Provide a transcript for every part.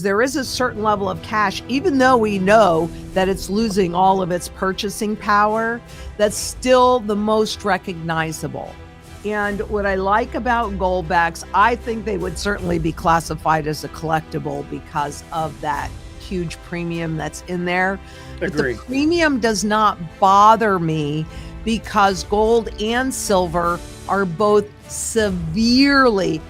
there is a certain level of cash, even though we know that it's losing all of its purchasing power, that's still the most recognizable. And what I like about goldbacks, I think they would certainly be classified as a collectible because of that huge premium that's in there. But the premium does not bother me because gold and silver are both severely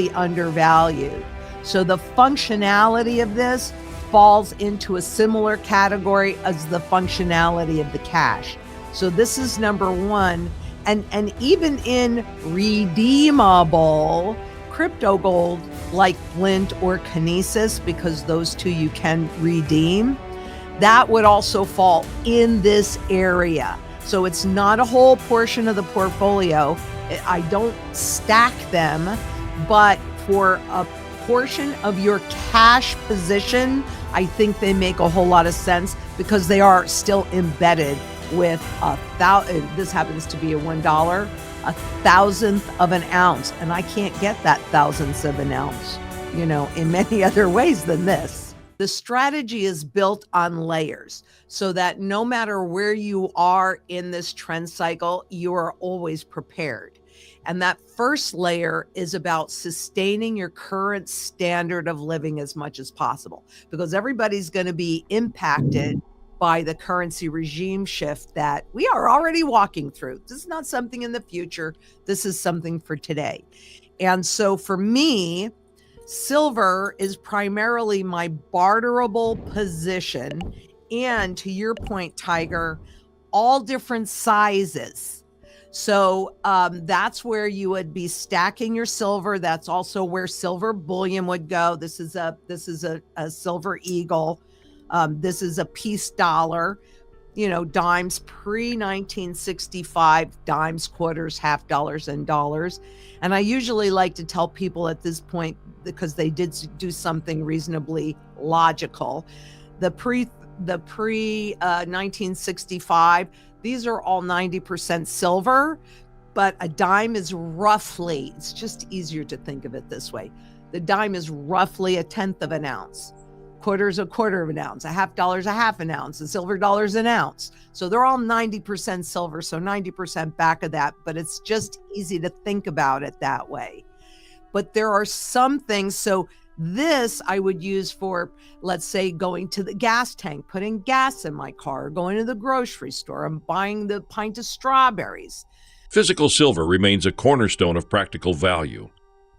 undervalued. So the functionality of this falls into a similar category as the functionality of the cash. So this is number one. And even in redeemable crypto gold like Flint or Kinesis, because those two you can redeem, that would also fall in this area. So it's not a whole portion of the portfolio. I don't stack them, but for a portion of your cash position, I think they make a whole lot of sense because they are still embedded with this happens to be a $1, a thousandth of an ounce. And I can't get that thousandth of an ounce, in many other ways than this. The strategy is built on layers so that no matter where you are in this trend cycle, you are always prepared. And that first layer is about sustaining your current standard of living as much as possible, because everybody's going to be impacted by the currency regime shift that we are already walking through. This is not something in the future. This is something for today. And so for me, silver is primarily my barterable position. And to your point, Tiger, all different sizes. So that's where you would be stacking your silver. That's also where silver bullion would go. This is a silver eagle. This is a peace dollar, dimes pre-1965, dimes, quarters, half dollars, and dollars. And I usually like to tell people at this point, because they did do something reasonably logical, the pre 1965, these are all 90% silver, but a dime is roughly, it's just easier to think of it this way. The dime is roughly a tenth of an ounce. Quarter's a quarter of an ounce, a half dollar's a half an ounce, a silver dollar's an ounce. So they're all 90% silver, so 90% back of that, but it's just easy to think about it that way. But there are some things, so this I would use for, let's say, going to the gas tank, putting gas in my car, going to the grocery store, I'm buying the pint of strawberries. Physical silver remains a cornerstone of practical value.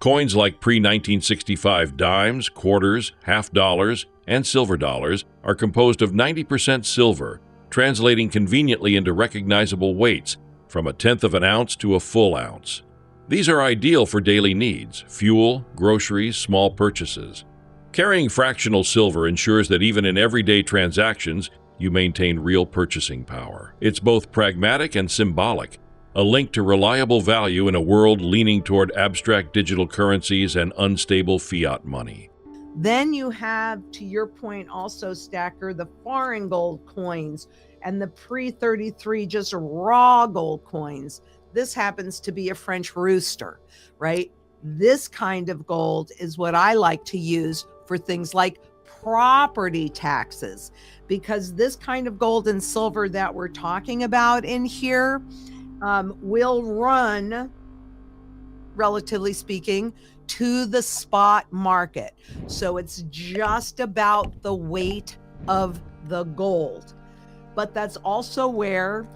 Coins like pre-1965 dimes, quarters, half dollars, and silver dollars are composed of 90% silver, translating conveniently into recognizable weights from a tenth of an ounce to a full ounce. These are ideal for daily needs, fuel, groceries, small purchases. Carrying fractional silver ensures that even in everyday transactions, you maintain real purchasing power. It's both pragmatic and symbolic, a link to reliable value in a world leaning toward abstract digital currencies and unstable fiat money. Then you have, to your point also, Stacker, the foreign gold coins and the pre-33 just raw gold coins. This happens to be a French rooster, right? This kind of gold is what I like to use for things like property taxes, because this kind of gold and silver that we're talking about in here will run, relatively speaking, to the spot market. So it's just about the weight of the gold. But that's also where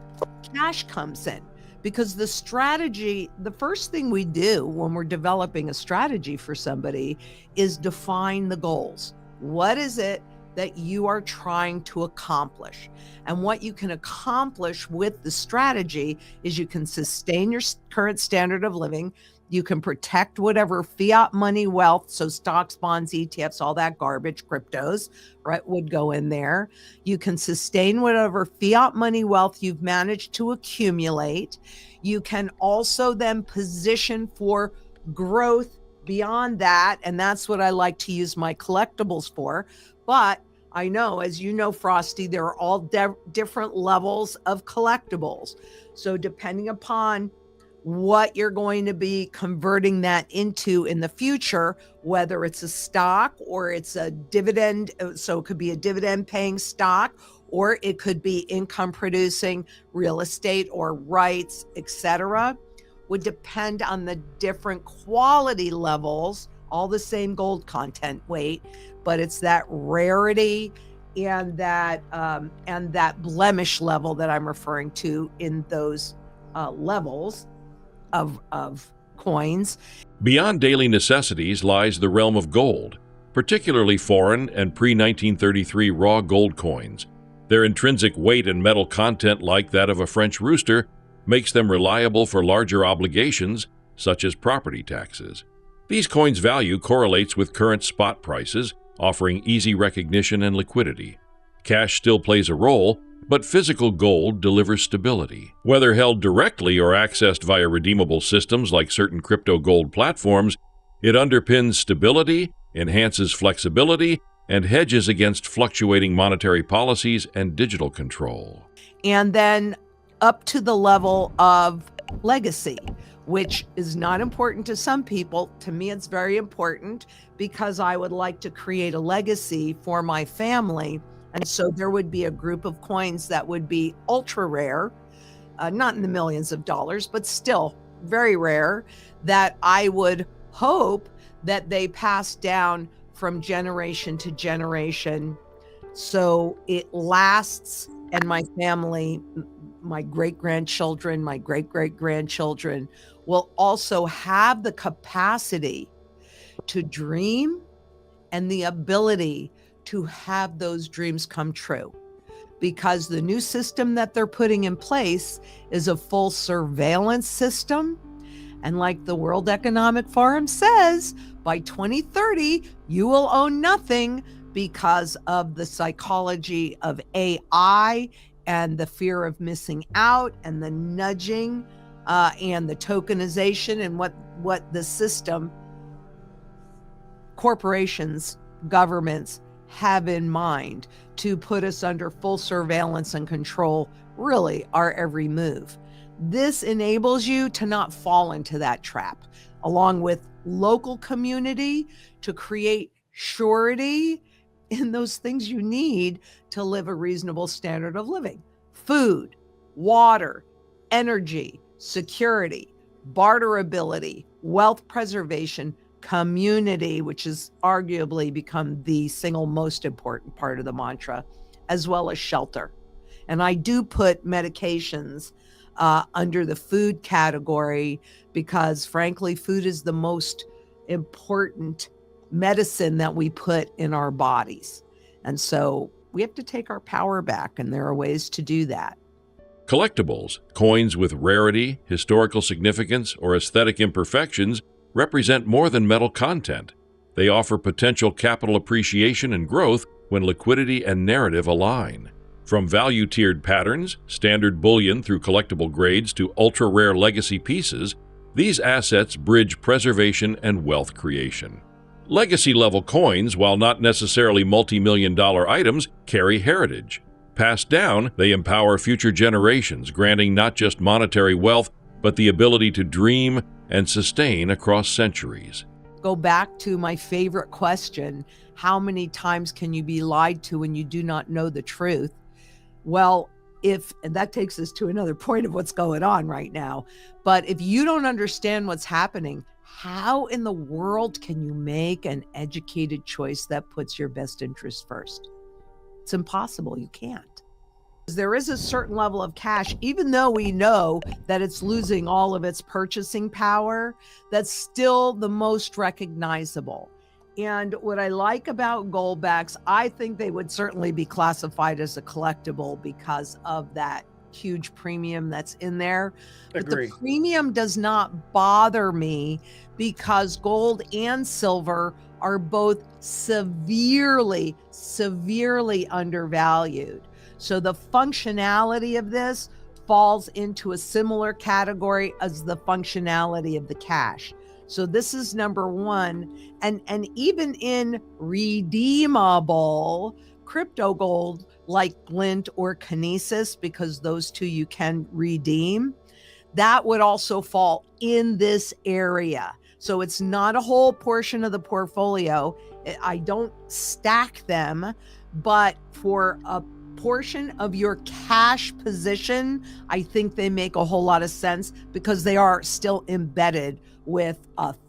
cash comes in, because the strategy, the first thing we do when we're developing a strategy for somebody is define the goals. What is it that you are trying to accomplish? And what you can accomplish with the strategy is you can sustain your current standard of living. You can protect whatever fiat money wealth, so stocks, bonds, ETFs, all that garbage, cryptos, right, would go in there. You can sustain whatever fiat money wealth you've managed to accumulate. You can also then position for growth beyond that, and that's what I like to use my collectibles for. But I know, as you know, Frosty, there are all different levels of collectibles. So depending upon what you're going to be converting that into in the future, whether it's a stock or it's a dividend. So it could be a dividend paying stock, or it could be income producing real estate or rights, etc. Would depend on the different quality levels, all the same gold content weight, but it's that rarity and that blemish level that I'm referring to in those levels of coins. Beyond daily necessities lies the realm of gold, particularly foreign and pre-1933 raw gold coins. Their intrinsic weight and metal content, like that of a French rooster, makes them reliable for larger obligations, such as property taxes. These coins' value correlates with current spot prices, offering easy recognition and liquidity. Cash still plays a role, but physical gold delivers stability. Whether held directly or accessed via redeemable systems like certain crypto gold platforms, it underpins stability, enhances flexibility, and hedges against fluctuating monetary policies and digital control. And then up to the level of legacy, which is not important to some people. To me, it's very important because I would like to create a legacy for my family. And so there would be a group of coins that would be ultra rare, not in the millions of dollars, but still very rare, that I would hope that they pass down from generation to generation. So it lasts, and my family, my great-grandchildren, my great-great-grandchildren will also have the capacity to dream and the ability to have those dreams come true, because the new system that they're putting in place is a full surveillance system. And like the World Economic Forum says, by 2030, you will own nothing because of the psychology of AI and the fear of missing out and the nudging and the tokenization and what the system, corporations, governments have in mind to put us under full surveillance and control, really our every move. This enables you to not fall into that trap, along with local community, to create surety in those things you need to live a reasonable standard of living: food, water, energy, security, barterability, wealth preservation, community, which has arguably become the single most important part of the mantra, as well as shelter. And I do put medications under the food category because, frankly, food is the most important medicine that we put in our bodies. And so we have to take our power back, and there are ways to do that. Collectibles, coins with rarity, historical significance, or aesthetic imperfections, represent more than metal content. They offer potential capital appreciation and growth when liquidity and narrative align. From value-tiered patterns, standard bullion through collectible grades to ultra-rare legacy pieces, these assets bridge preservation and wealth creation. Legacy-level coins, while not necessarily multi-million-dollar items, carry heritage. Passed down, they empower future generations, granting not just monetary wealth, but the ability to dream and sustain across centuries. Go back to my favorite question: how many times can you be lied to when you do not know the truth? Well, and that takes us to another point of what's going on right now. But if you don't understand what's happening, how in the world can you make an educated choice that puts your best interest first? It's impossible. You can't. There is a certain level of cash, even though we know that it's losing all of its purchasing power, that's still the most recognizable. And what I like about goldbacks, I think they would certainly be classified as a collectible because of that huge premium that's in there. But the premium does not bother me because gold and silver are both severely undervalued. So the functionality of this falls into a similar category as the functionality of the cash. So this is number one. And even in redeemable crypto gold like Glint or Kinesis, because those two you can redeem, that would also fall in this area. So it's not a whole portion of the portfolio. I don't stack them, but for a portion of your cash position, I think they make a whole lot of sense because they are still embedded with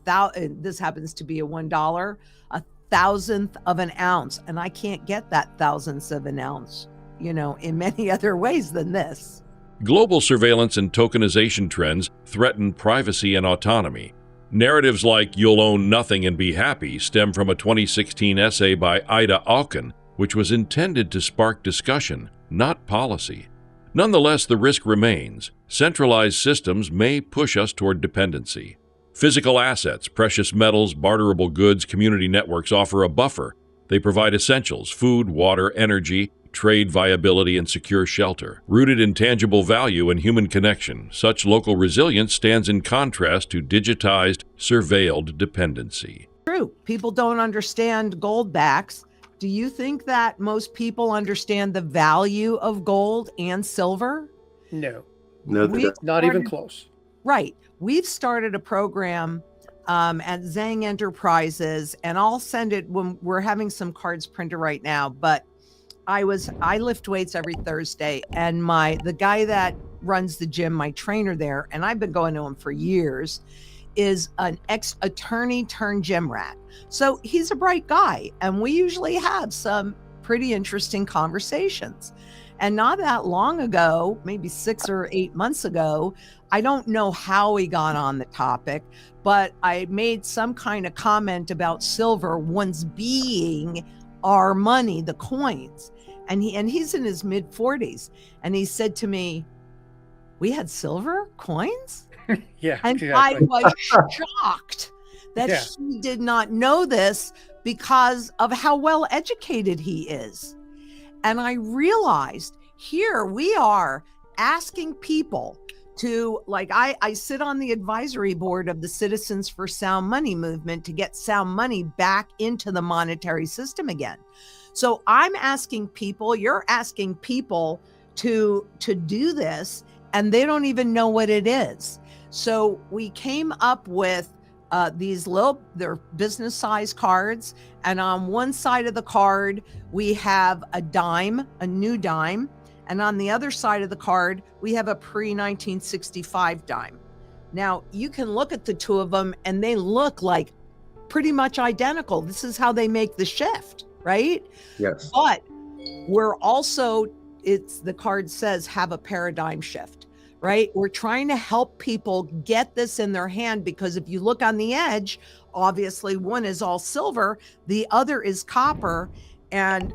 this happens to be a $1, a thousandth of an ounce. And I can't get that thousandth of an ounce, in many other ways than this. Global surveillance and tokenization trends threaten privacy and autonomy. Narratives like "you'll own nothing and be happy" stem from a 2016 essay by Ida Auken, which was intended to spark discussion, not policy. Nonetheless, the risk remains. Centralized systems may push us toward dependency. Physical assets, precious metals, barterable goods, community networks offer a buffer. They provide essentials: food, water, energy, trade viability, and secure shelter. Rooted in tangible value and human connection, such local resilience stands in contrast to digitized, surveilled dependency. True. People don't understand gold backs. Do you think that most people understand the value of gold and silver? No, Not even close. Right. We've started a program at Zang Enterprises, and I'll send it when we're having some cards printed right now, but I lift weights every Thursday, and the guy that runs the gym, my trainer there, and I've been going to him for years, is an ex-attorney turned gym rat. So he's a bright guy, and we usually have some pretty interesting conversations. And not that long ago, maybe 6 or 8 months ago, I don't know how he got on the topic, but I made some kind of comment about silver once being our money, the coins. And he's in his mid 40s. And he said to me, "We had silver coins?" Yeah. And exactly. I was shocked that he did not know this because of how well educated he is. And I realized here we are asking people to, like, I sit on the advisory board of the Citizens for Sound Money movement to get sound money back into the monetary system again. So I'm asking people, you're asking people to do this, and they don't even know what it is. So we came up with they're business size cards. And on one side of the card, we have a dime, a new dime. And on the other side of the card, we have a pre-1965 dime. Now you can look at the two of them and they look like pretty much identical. This is how they make the shift, right? Yes. But we're also, the card says have a paradigm shift, right? We're trying to help people get this in their hand, because if you look on the edge, obviously one is all silver, the other is copper. And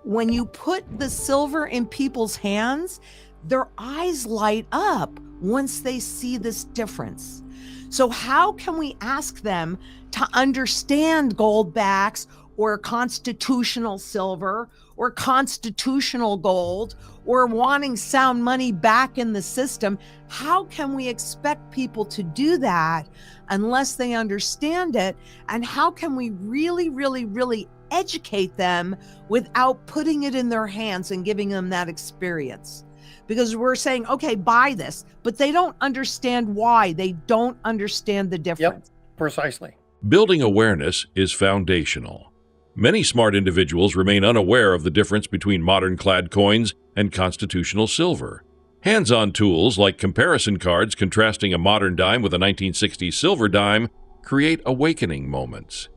when you put the silver in people's hands, their eyes light up once they see this difference. So how can we ask them to understand gold backs or constitutional silver or constitutional gold or wanting sound money back in the system? How can we expect people to do that unless they understand it? And how can we really, really, really educate them without putting it in their hands and giving them that experience? Because we're saying, okay, buy this, but they don't understand why. They don't understand the difference. Yep, precisely. Building awareness is foundational. Many smart individuals remain unaware of the difference between modern clad coins and constitutional silver. Hands-on tools like comparison cards contrasting a modern dime with a 1960s silver dime create awakening moments.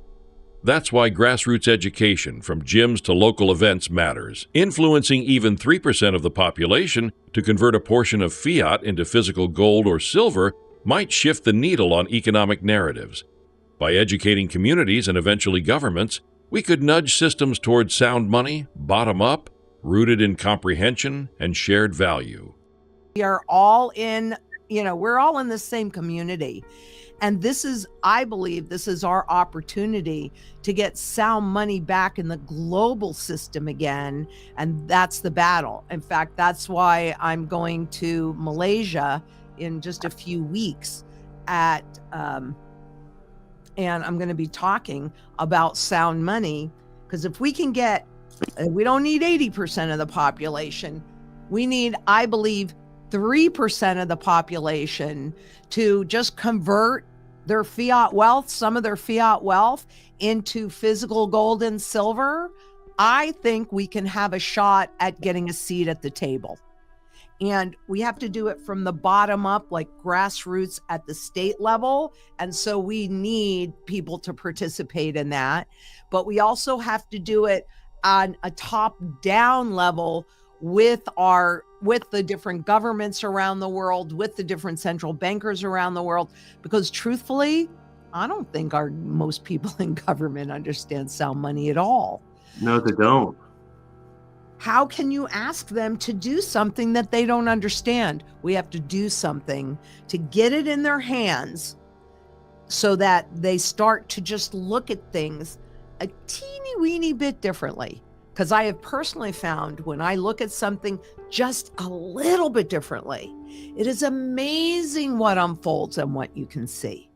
That's why grassroots education, from gyms to local events, matters. Influencing even 3% of the population to convert a portion of fiat into physical gold or silver might shift the needle on economic narratives. By educating communities and eventually governments, we could nudge systems toward sound money, bottom up, rooted in comprehension and shared value. We are all in, we're all in the same community. And this is, I believe, this is our opportunity to get sound money back in the global system again. And that's the battle. In fact, that's why I'm going to Malaysia in just a few weeks and I'm going to be talking about sound money, because if we can we don't need 80% of the population. We need, I believe, 3% of the population to just convert their fiat wealth, some of their fiat wealth, into physical gold and silver, I think we can have a shot at getting a seat at the table. And we have to do it from the bottom up, like grassroots at the state level. And so we need people to participate in that. But we also have to do it on a top-down level with the different governments around the world, with the different central bankers around the world. Because truthfully, I don't think most people in government understand sound money at all. No, they don't. How can you ask them to do something that they don't understand? We have to do something to get it in their hands so that they start to just look at things a teeny weeny bit differently. Because I have personally found when I look at something just a little bit differently, it is amazing what unfolds and what you can see.